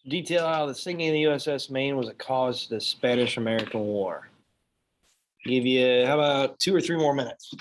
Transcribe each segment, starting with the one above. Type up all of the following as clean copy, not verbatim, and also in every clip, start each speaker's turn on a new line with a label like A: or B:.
A: Detail how the sinking of the USS Maine was a cause to the Spanish-American War. Give you, how about 2 or 3 more minutes?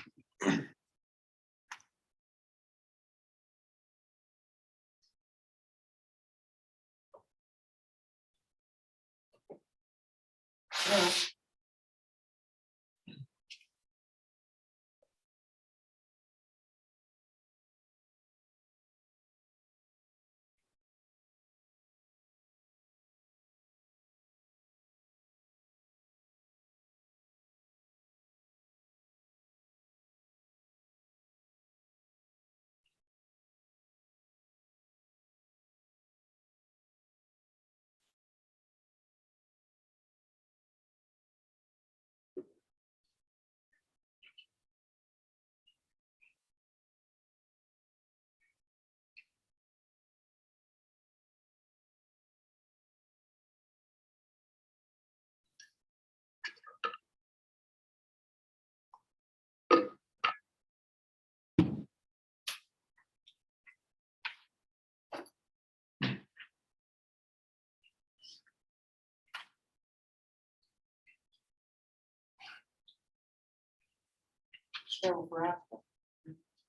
A: Scramble for Africa.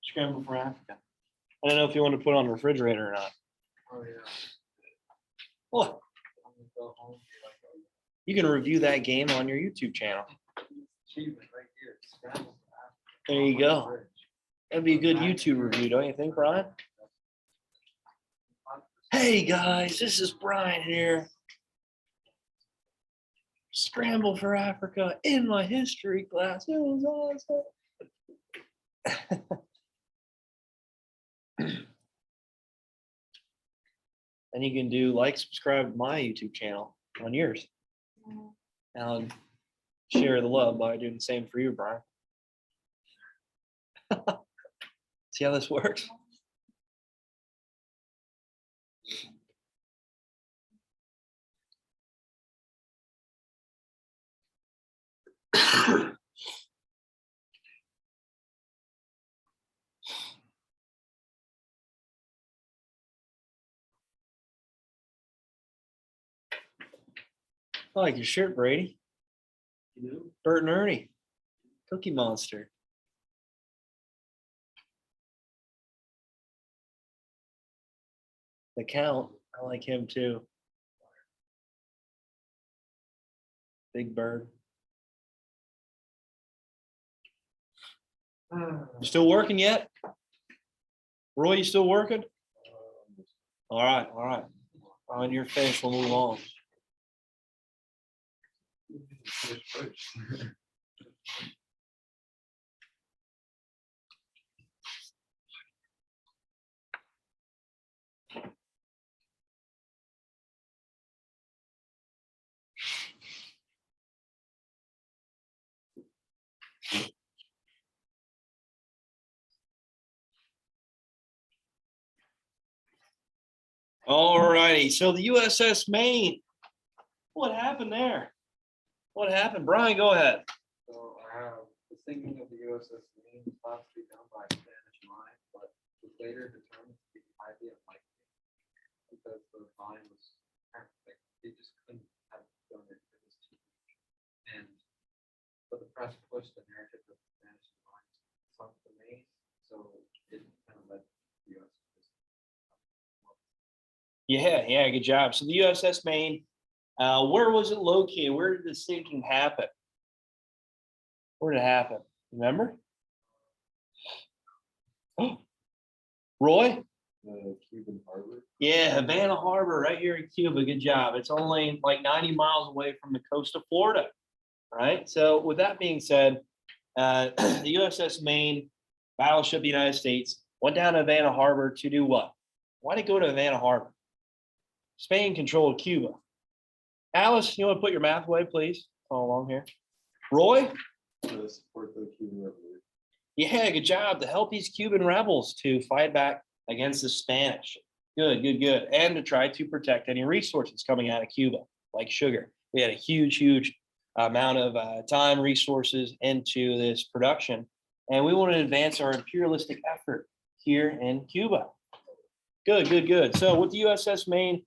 A: Scramble for Africa. I don't know if you want to put it on the refrigerator or not.
B: Oh, yeah.
A: Well,
B: I'm gonna go home and be like, oh,
A: you can review that game on your YouTube channel.
B: achievement right here. Scramble for Africa.
A: There you
B: On my
A: go.
B: fridge.
A: That'd be a good YouTube review, don't you think, Brian? Hey guys, this is Brian here. Scramble for Africa in my history class. It was awesome. And you can do like, subscribe to my YouTube channel on yours. And I'll share the love by doing the same for you, Brian. See how this works? I like your shirt, Brady.
B: You know?
A: Bert and Ernie. Cookie Monster. The Count. I like him too. Big Bird. You still working yet? Roy, you still working? All right, all right. On your finished, we'll move on. All righty. So the USS Maine. What happened there? What happened? Brian, go ahead.
B: So the sinking of the USS Maine was thought to be done by a Spanish mine, but was later determined to be highly unlikely because the mine was like, they just couldn't have done it. It was too huge. And but the press pushed the narrative that the Spanish mine sunk the Maine, so it kind of led the US.
A: Yeah, good job. So the USS Maine, where was it located? Where did the sinking happen? Where did it happen? Remember? Roy?
B: Cuban Harbor.
A: Yeah, Havana Harbor, right here in Cuba. Good job. It's only like 90 miles away from the coast of Florida, right? So with that being said, the USS Maine, battleship of the United States, went down to Havana Harbor to do what? Why did it go to Havana Harbor? Spain controlled Cuba. Alice, you want to put your math away, please? Follow along here. Roy?
B: To support the Cuban Revolution.
A: Yeah, good job. To help these Cuban rebels to fight back against the Spanish. Good. And to try to protect any resources coming out of Cuba, like sugar. We had a huge amount of time, resources into this production. And we want to advance our imperialistic effort here in Cuba. Good. So with the USS Maine,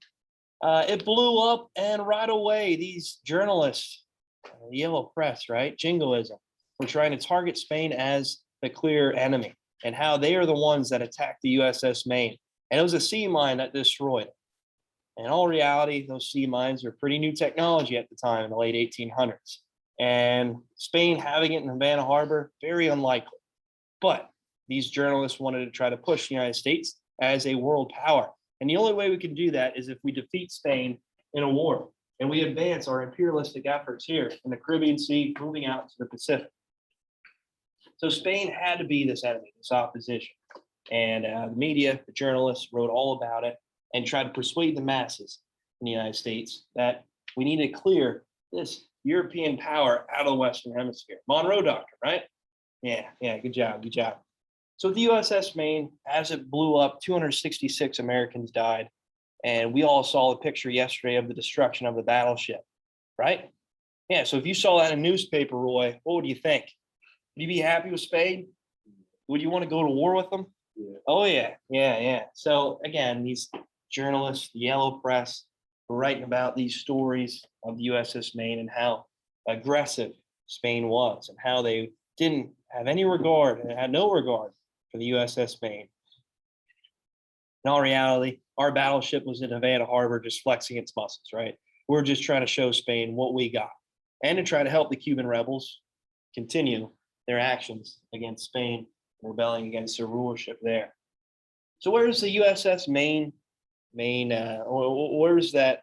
A: It blew up, and right away, these journalists, the yellow press, right, jingoism, were trying to target Spain as the clear enemy and how they are the ones that attacked the USS Maine. And it was a sea mine that destroyed it. In all reality, those sea mines were pretty new technology at the time in the late 1800s. And Spain having it in Havana Harbor, very unlikely. But these journalists wanted to try to push the United States as a world power. And the only way we can do that is if we defeat Spain in a war and we advance our imperialistic efforts here in the Caribbean Sea, moving out to the Pacific. So Spain had to be this enemy, this opposition. And the media, the journalists wrote all about it and tried to persuade the masses in the United States that we need to clear this European power out of the Western Hemisphere. Monroe Doctrine, right? Yeah, good job, good job. So the USS Maine, as it blew up, 266 Americans died. And we all saw the picture yesterday of the destruction of the battleship, right? Yeah, so if you saw that in a newspaper, Roy, what would you think? Would you be happy with Spain? Would you want to go to war with them?
B: Yeah.
A: Oh, yeah. So again, these journalists, the yellow press, were writing about these stories of the USS Maine and how aggressive Spain was and how they didn't have any regard and had no regard for the USS Maine. In all reality, our battleship was in Havana Harbor just flexing its muscles, right? We're just trying to show Spain what we got and to try to help the Cuban rebels continue their actions against Spain, rebelling against their rulership there. So where's the USS Maine? Where's that?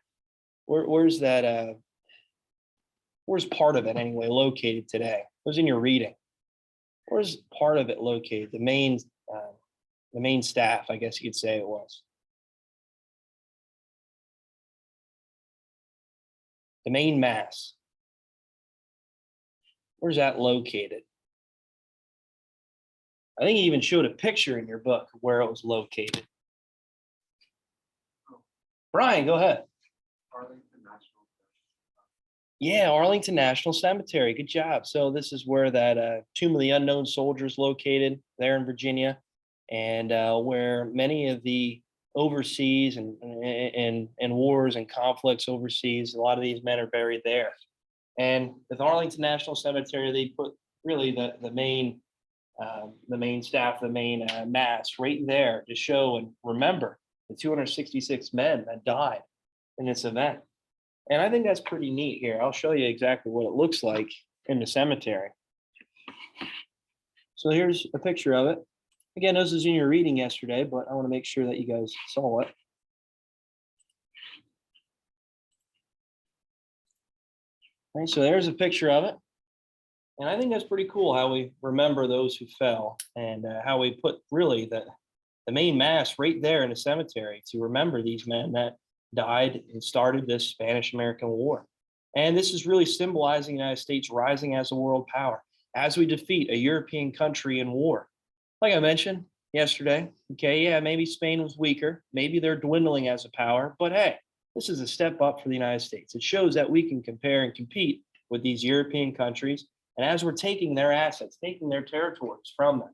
A: Where's that? Where's part of it anyway located today? It was in your reading. Where's part of it located? The main staff, I guess you could say it was. The main mass. Where's that located? I think you even showed a picture in your book where it was located. Brian, go ahead.
B: Arlington National.
A: Yeah, Arlington National Cemetery. Good job. So this is where that Tomb of the Unknown Soldier is located there in Virginia, and where many of the overseas and wars and conflicts overseas, a lot of these men are buried there. And with Arlington National Cemetery, they put really the main staff, the main mass right there to show and remember the 266 men that died in this event. And I think that's pretty neat here. I'll show you exactly what it looks like in the cemetery. So here's a picture of it. Again, this is in your reading yesterday, but I want to make sure that you guys saw it. All right, so there's a picture of it. And I think that's pretty cool how we remember those who fell and how we put really the main mass right there in the cemetery to remember these men that died and started this Spanish-American War. And this is really symbolizing the United States rising as a world power as we defeat a European country in war. Like I mentioned yesterday, okay, yeah, maybe Spain was weaker. Maybe they're dwindling as a power, but hey, this is a step up for the United States. It shows that we can compare and compete with these European countries. And as we're taking their assets, taking their territories from them.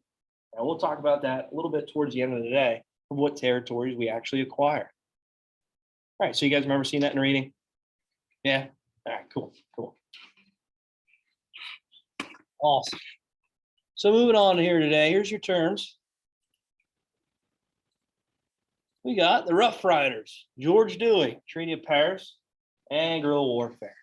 A: And we'll talk about that a little bit towards the end of the day, of what territories we actually acquire. All right, so you guys remember seeing that in reading? Yeah? All right, cool. Awesome. So moving on here today, here's your terms. We got the Rough Riders, George Dewey, Treaty of Paris, and guerrilla warfare.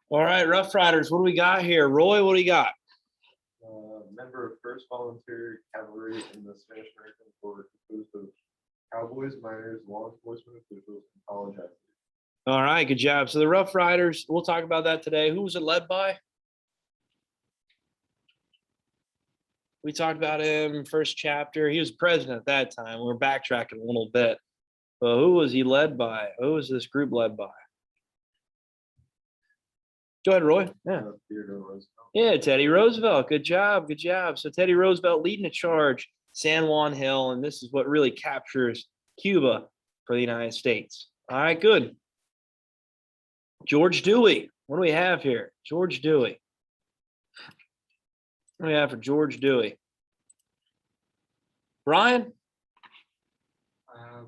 A: All right, Rough Riders, what do we got here? Roy, what do you got?
B: Member of First Volunteer Cavalry in the Spanish-American War, composed of cowboys, miners, law enforcement officials, and college athletes.
A: All right, good job. So the Rough Riders, we'll talk about that today. Who was it led by? We talked about him first chapter. He was president at that time. We're backtracking a little bit. But who was he led by? Who was this group led by? Go ahead, Roy. Yeah.
B: Theodore Roosevelt.
A: Yeah, Teddy Roosevelt. Good job. Good job. So Teddy Roosevelt leading the charge, San Juan Hill, and this is what really captures Cuba for the United States. All right, good. George Dewey. What do we have here? George Dewey. What do we have for George Dewey? Brian?
B: I have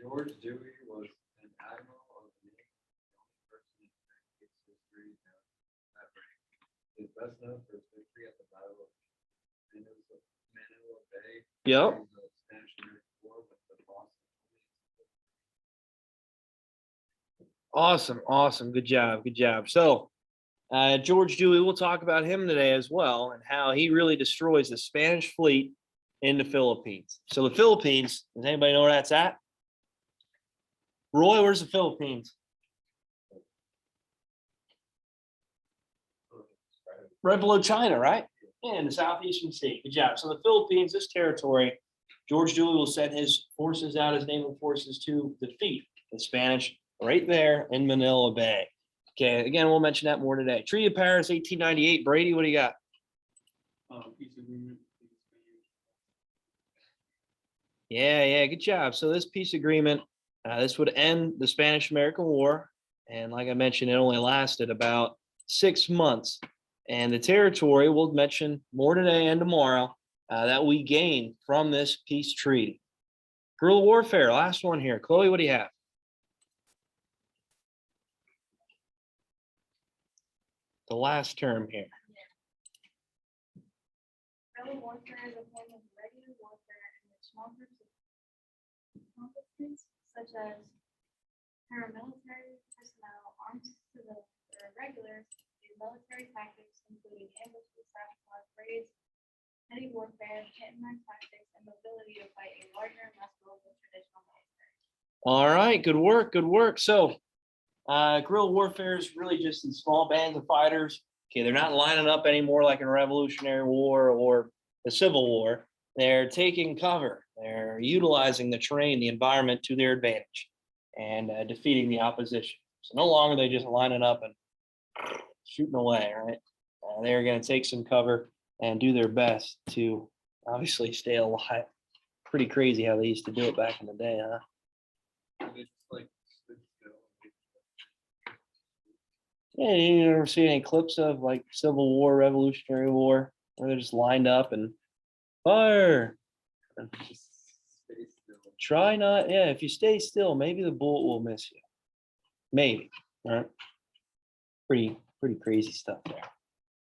B: George Dewey was an admiral of the Navy, the only person in United States history to have that rank. He is best known for his victory at the Battle of Manila Bay
A: Yep.
B: during the Spanish-American War with the Boston.
A: Awesome. Awesome. Good job. Good job. So George Dewey, we'll talk about him today as well and how he really destroys the Spanish fleet in the Philippines. So the Philippines, does anybody know where that's at? Roy, where's the Philippines? Right below China, right? Yeah, in the Southeastern Sea. Good job. So the Philippines, this territory, George Dewey will send his forces out, his naval forces to defeat the Spanish right there in Manila Bay. Okay, again, we'll mention that more today. Treaty of Paris, 1898. Brady, what do you got?
B: Peace agreement.
A: Yeah, good job. So this peace agreement, this would end the Spanish-American War. And like I mentioned, it only lasted about 6 months. And the territory, we'll mention more today and tomorrow, that we gained from this peace treaty. Guerrilla warfare, last one here. Chloe, what do you have? The last term here.
C: Guerrilla warfare is a form of regular warfare in which small groups of combatants, such as paramilitary personnel, armed civilians, or irregulars, use military tactics, including ambushes, sabotage, raids, heavy warfare, hit-and-run tactics, and mobility to fight a larger and less global traditional military.
A: All right, good work, good work. So guerrilla warfare is really just in small bands of fighters. Okay, they're not lining up anymore like in a Revolutionary War or the Civil War. They're taking cover. They're utilizing the terrain, the environment to their advantage and defeating the opposition. So no longer are they just lining up and shooting away, right? They're going to take some cover and do their best to obviously stay alive. Pretty crazy how they used to do it back in the day, huh?
B: It's like stood still.
A: Yeah, you ever see any clips of like Civil War, Revolutionary War, where they're just lined up and fire?
B: Just stay still.
A: Try not, yeah, if you stay still, maybe the bullet will miss you. Maybe, all right? Pretty crazy stuff there.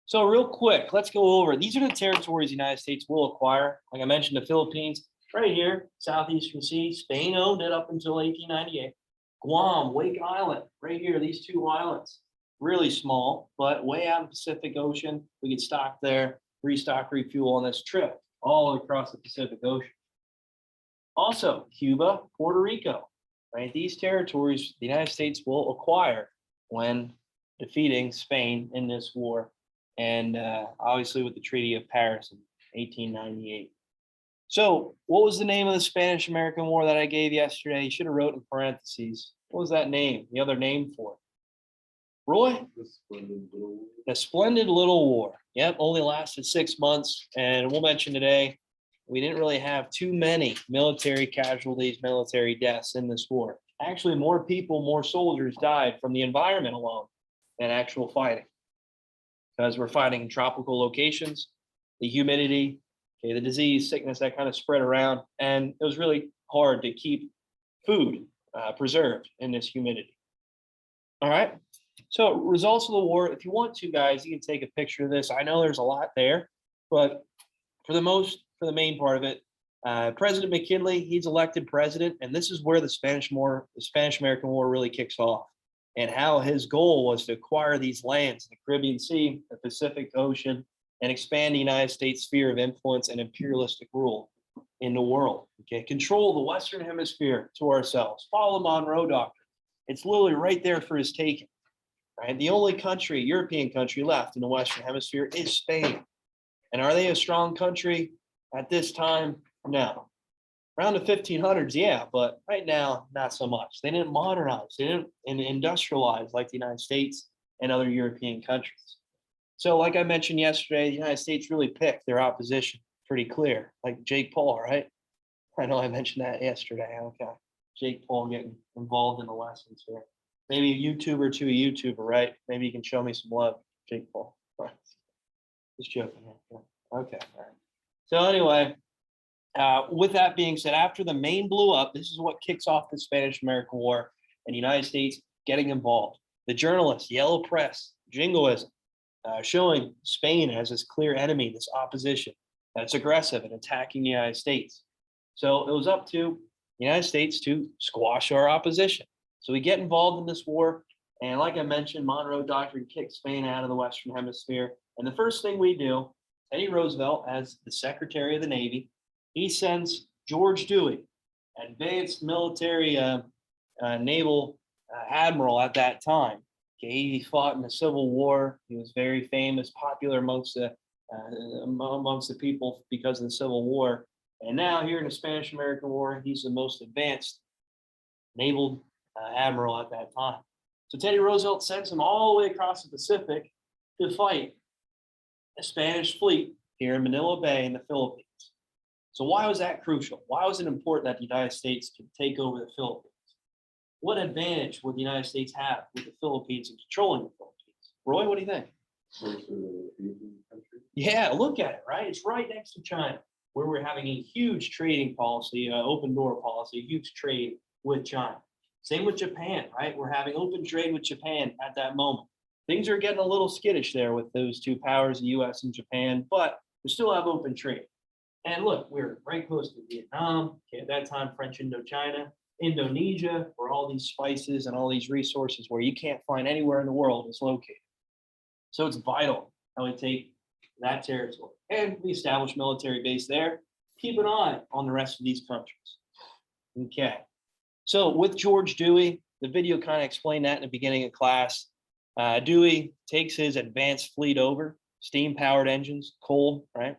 A: So real quick, let's go over. These are the territories the United States will acquire. Like I mentioned, the Philippines, right here, Southeastern Sea. Spain owned it up until 1898. Guam, Wake Island, right here, these two islands. Really small, but way out in the Pacific Ocean. We could stop there, restock, refuel on this trip, all across the Pacific Ocean. Also, Cuba, Puerto Rico, right? These territories the United States will acquire when defeating Spain in this war, and obviously with the Treaty of Paris in 1898. So what was the name of the Spanish-American War that I gave yesterday? You should have wrote in parentheses. What was that name? The other name for it? Roy?
B: The Splendid Little War.
A: The Splendid Little War. Yep, only lasted 6 months. And we'll mention today, we didn't really have too many military casualties, military deaths in this war. Actually, more people, more soldiers died from the environment alone than actual fighting. Because we're fighting in tropical locations, the humidity, okay, the disease, sickness, that kind of spread around. And it was really hard to keep food preserved in this humidity. All right. So results of the war, if you want to, guys, you can take a picture of this. I know there's a lot there, but for the main part of it, President McKinley, he's elected president, and this is where the Spanish-American War really kicks off. and how his goal was to acquire these lands in the Caribbean Sea, the Pacific Ocean, and expand the United States' sphere of influence and imperialistic rule in the world. Okay, control the Western Hemisphere to ourselves. Follow the Monroe Doctrine. It's literally right there for his taking. Right, the only country, European country left in the Western Hemisphere is Spain. And are they a strong country at this time? No. Around the 1500s, yeah, but right now, not so much. They didn't modernize, they didn't industrialize like the United States and other European countries. So, like I mentioned yesterday, the United States really picked their opposition pretty clear, like Jake Paul, right? I know I mentioned that yesterday. Okay. Jake Paul getting involved in the lessons here. Maybe a YouTuber to a YouTuber, right? Maybe you can show me some love, Jake Paul. Just joking. Yeah. Okay. All right. So anyway, with that being said, after the Maine blew up, this is what kicks off the Spanish-American War and the United States getting involved. The journalists, yellow press, jingoism, showing Spain as this clear enemy, this opposition, that's aggressive and attacking the United States. So it was up to the United States to squash our opposition. So we get involved in this war. And like I mentioned, Monroe Doctrine kicked Spain out of the Western Hemisphere. And the first thing we do, Teddy Roosevelt, as the Secretary of the Navy, he sends George Dewey, advanced military naval admiral at that time. Okay, he fought in the Civil War. He was very famous, popular amongst the people because of the Civil War. And now here in the Spanish-American War, he's the most advanced naval admiral at that time. So Teddy Roosevelt sends him all the way across the Pacific to fight a Spanish fleet here in Manila Bay in the Philippines. So why was that crucial? Why was it important that the United States could take over the Philippines? What advantage would the United States have with the Philippines and controlling the Philippines? Roy, what do you think? Yeah, look at it, right? It's right next to China, where we're having a huge trading policy, open door policy, huge trade with China. Same with Japan, right? We're having open trade with Japan at that moment. Things are getting a little skittish there with those two powers, the US and Japan, but we still have open trade. And look, we're right close to Vietnam. Okay, at that time, French Indochina, Indonesia, where all these spices and all these resources where you can't find anywhere in the world is located. So it's vital how we take that territory. And we establish military base there. Keep an eye on the rest of these countries. Okay. So with George Dewey, the video kind of explained that in the beginning of class. Dewey takes his advanced fleet over, steam-powered engines, coal, right?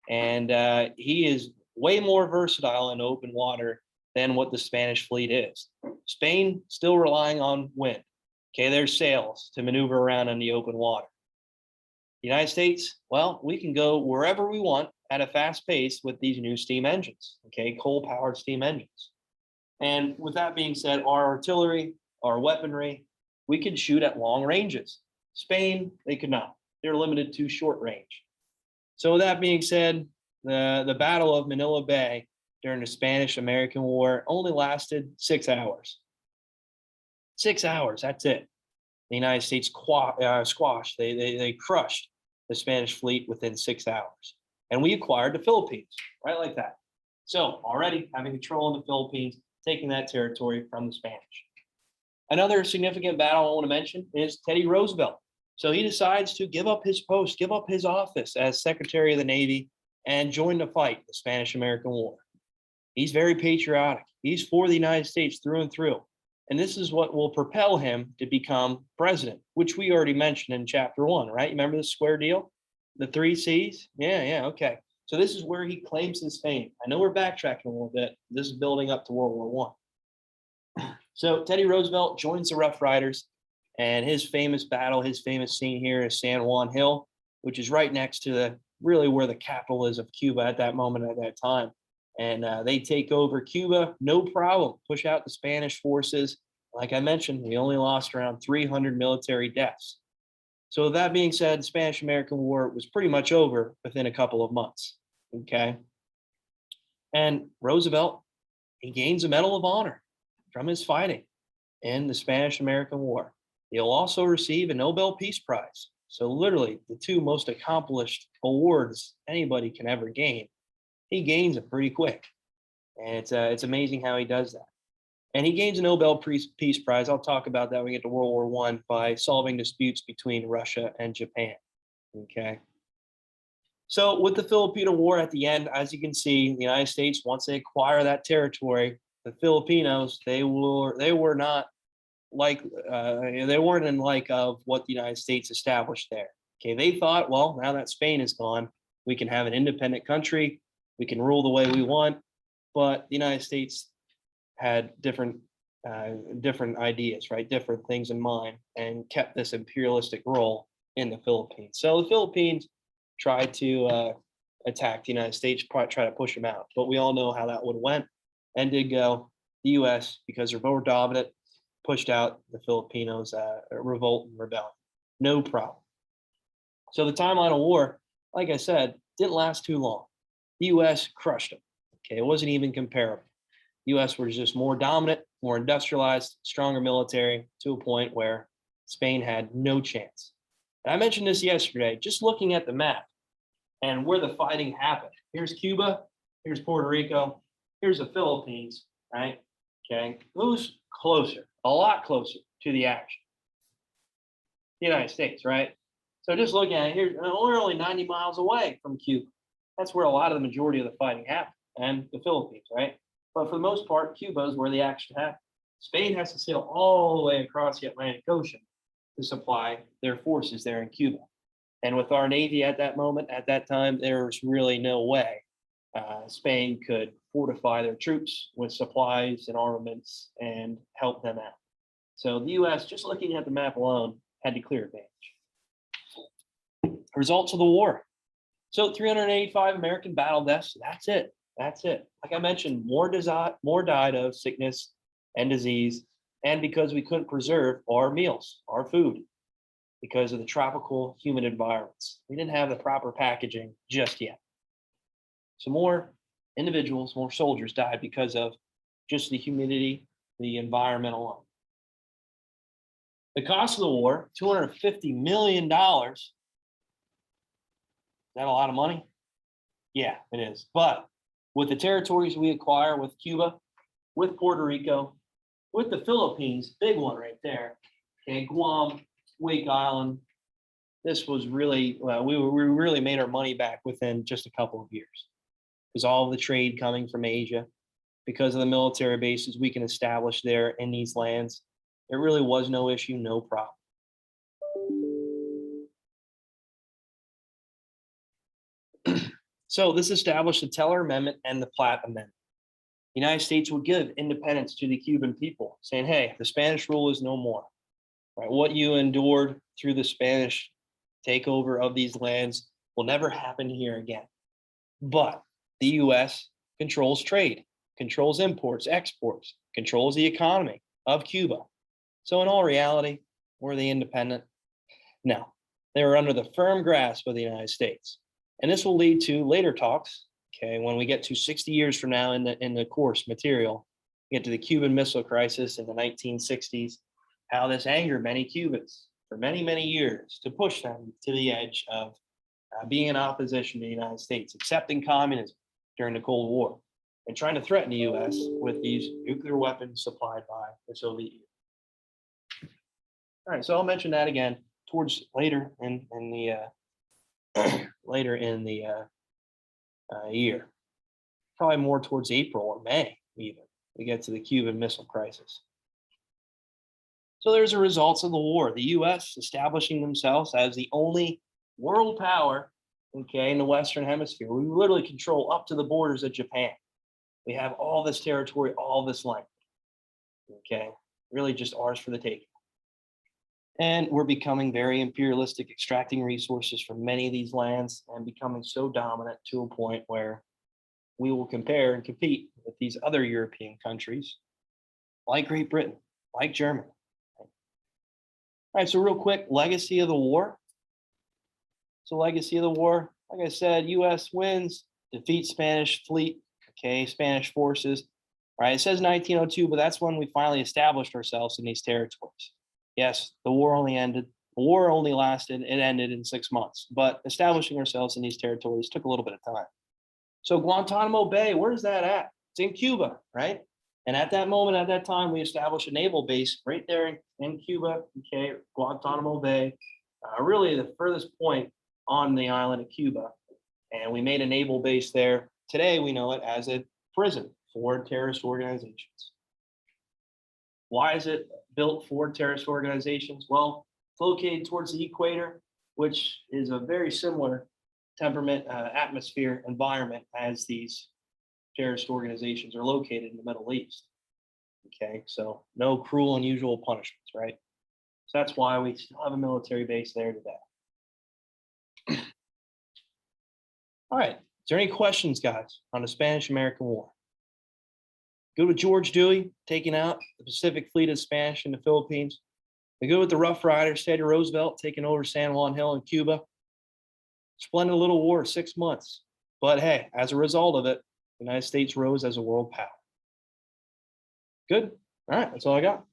A: And he is way more versatile in open water than what the Spanish fleet is. Spain still relying on wind. Okay, there's sails to maneuver around in the open water. The United States, well, we can go wherever we want at a fast pace with these new steam engines, okay, coal-powered steam engines. And with that being said, our artillery, our weaponry, we could shoot at long ranges. Spain, they could not. They're limited to short range. So with that being said, the Battle of Manila Bay during the Spanish-American War only lasted 6 hours. 6 hours, that's it. The United States squashed, they crushed the Spanish fleet within 6 hours. And we acquired the Philippines, right like that. So already having control in the Philippines, taking that territory from the Spanish. Another significant battle I want to mention is Teddy Roosevelt. So he decides to give up his post, give up his office as Secretary of the Navy and join the fight, the Spanish-American War. He's very patriotic. He's for the United States through and through. And this is what will propel him to become president, which we already mentioned in chapter 1, right? Remember the square deal? The 3 C's? Yeah, okay. So this is where he claims his fame. I know we're backtracking a little bit. This is building up to World War I. So Teddy Roosevelt joins the Rough Riders, and his famous battle, his famous scene here is San Juan Hill, which is right next to really where the capital is of Cuba at that moment, at that time. And they take over Cuba, no problem, push out the Spanish forces. Like I mentioned, we only lost around 300 military deaths. So with that being said, the Spanish-American War was pretty much over within a couple of months, okay? And Roosevelt, he gains a Medal of Honor from his fighting in the Spanish-American War. He'll also receive a Nobel Peace Prize. So literally the 2 most accomplished awards anybody can ever gain. He gains it pretty quick. And it's amazing how he does that. And he gains a Nobel Peace Prize. I'll talk about that when we get to World War I by solving disputes between Russia and Japan. Okay. So with the Filipino War at the end, as you can see, the United States, once they acquire that territory, the Filipinos, they were not like they weren't in like of what the United States established there. Okay, they thought, well, now that Spain is gone, we can have an independent country, we can rule the way we want. But the United States had different ideas, right? Different things in mind, and kept this imperialistic role in the Philippines. So the Philippines tried to attack the United States, try to push them out. But we all know how that would have went and did go. The U.S., because they're more dominant, pushed out the Filipinos' revolt and rebellion. No problem. So the timeline of war, like I said, didn't last too long. The U.S. crushed them. Okay, it wasn't even comparable. The U.S. was just more dominant, more industrialized, stronger military, to a point where Spain had no chance. And I mentioned this yesterday, just looking at the map and where the fighting happened. Here's Cuba, here's Puerto Rico, here's the Philippines, right? Okay, who's closer, a lot closer to the action? The United States, right? So just looking at it here, we're only 90 miles away from Cuba. That's where a lot of the majority of the fighting happened, and the Philippines, right? But for the most part, Cuba is where the action happened. Spain has to sail all the way across the Atlantic Ocean to supply their forces there in Cuba. And with our Navy at that moment, at that time, there was really no way Spain could fortify their troops with supplies and armaments and help them out. So the U.S., just looking at the map alone, had to clear advantage. Results of the war. So 385 American battle deaths. That's it. That's it. Like I mentioned, more died of sickness and disease, and because we couldn't preserve our meals, our food, because of the tropical humid environments. We didn't have the proper packaging just yet. So more individuals, more soldiers died because of just the humidity, the environment alone. The cost of the war, $250 million. Is that a lot of money? Yeah, it is. But with the territories we acquire with Cuba, with Puerto Rico, with the Philippines, big one right there, okay, Guam, Wake Island, this was really, we really made our money back within just a couple of years. Because all of the trade coming from Asia, because of the military bases we can establish there in these lands, there really was no issue, no problem. So this established the Teller Amendment and the Platt Amendment. The United States would give independence to the Cuban people, saying, hey, the Spanish rule is no more. Right? What you endured through the Spanish takeover of these lands will never happen here again. But the U.S. controls trade, controls imports, exports, controls the economy of Cuba. So in all reality, were they independent? No, they were under the firm grasp of the United States. And this will lead to later talks, okay, when we get to 60 years from now in the course material, get to the Cuban Missile Crisis in the 1960s, how this angered many Cubans for many, many years to push them to the edge of being in opposition to the United States, accepting communism during the Cold War, and trying to threaten the U.S. with these nuclear weapons supplied by the Soviet Union. All right, so I'll mention that again towards later in the year, probably more towards April or May even. We get to the Cuban Missile Crisis. So there's the results of the war. The U.S. establishing themselves as the only world power, okay, in the Western Hemisphere. We literally control up to the borders of Japan. We have all this territory, all this land, okay, really just ours for the taking. And we're becoming very imperialistic, extracting resources from many of these lands and becoming so dominant to a point where we will compare and compete with these other European countries like Great Britain, like Germany. All right, so real quick, legacy of the war. So legacy of the war, like I said, U.S. wins, defeats Spanish fleet, okay, Spanish forces. All right, it says 1902, but that's when we finally established ourselves in these territories. Yes, the war only lasted, it ended in 6 months, but establishing ourselves in these territories took a little bit of time. So Guantanamo Bay, where's that at? It's in Cuba, right? And at that moment, at that time, we established a naval base right there in Cuba, okay, Guantanamo Bay, really the furthest point on the island of Cuba. And we made a naval base there. Today, we know it as a prison for terrorist organizations. Why is it built for terrorist organizations? Well, it's located towards the equator, which is a very similar temperament, atmosphere, environment as these terrorist organizations are located in the Middle East. Okay, so no cruel, unusual punishments, right? So that's why we still have a military base there today. All right, is there any questions, guys, on the Spanish-American War? Good with George Dewey taking out the Pacific Fleet of Spanish in the Philippines. We good with the Rough Riders, Teddy Roosevelt taking over San Juan Hill in Cuba. Splendid little war, 6 months. But hey, as a result of it, the United States rose as a world power. Good. All right, that's all I got.